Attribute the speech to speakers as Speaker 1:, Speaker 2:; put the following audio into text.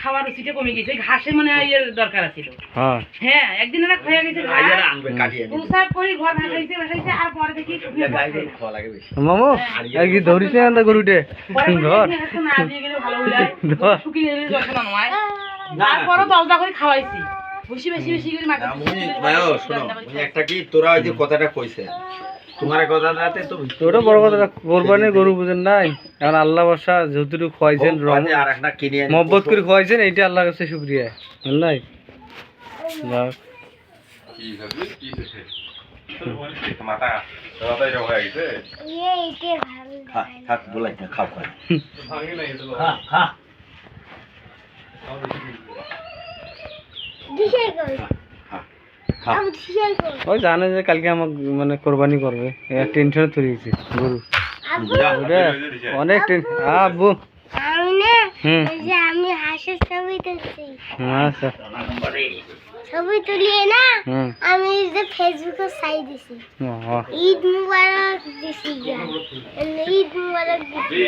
Speaker 1: খাওয়ার রুচিটা কমে গেছে, ঘাসে মানে দরকার ছিল। হ্যাঁ একদিন এরা খেয়ে গেছে, প্রসাব করে ঘর ভাসাইছে আর পরে দেখি
Speaker 2: মামু আর কি ধরিস না গরুটে ধর
Speaker 1: না দিয়ে গেলে ভালো হয়ে যায়, শুকিয়ে গেলে যখন নয় তারপরও দলদা করে খাওয়াইছি, বেশি বেশি বেশি করে মাটি
Speaker 3: একটা কি তোরা ওই যে কথাটা কইছে তোমার কথাটাতে তো
Speaker 2: ওটা বড় কথা, কোরবানির গরু বুঝেন নাই, এখন আল্লাহ বর্ষা যতটুকু খাওয়াইছেন
Speaker 3: আর একটা কিনে
Speaker 2: মহব্বত করে খাওয়াইছেন, এইটা আল্লাহর কাছে শুকরিয়া বুঝলাই। ওই জানে যে কালকে আমার মানে কোরবানি করবে, টেনশনে তৈরি হয়েছে গরু অনেক আব্বু।
Speaker 4: আমি হাঁসের ছবি তুলছি,
Speaker 2: আচ্ছা
Speaker 4: ছবি তুলিয়ে না আমি যে ফেসবুকে ছাই দিছি, ঈদ মুবারক দিছি, ঈদ মুবারক দিছি।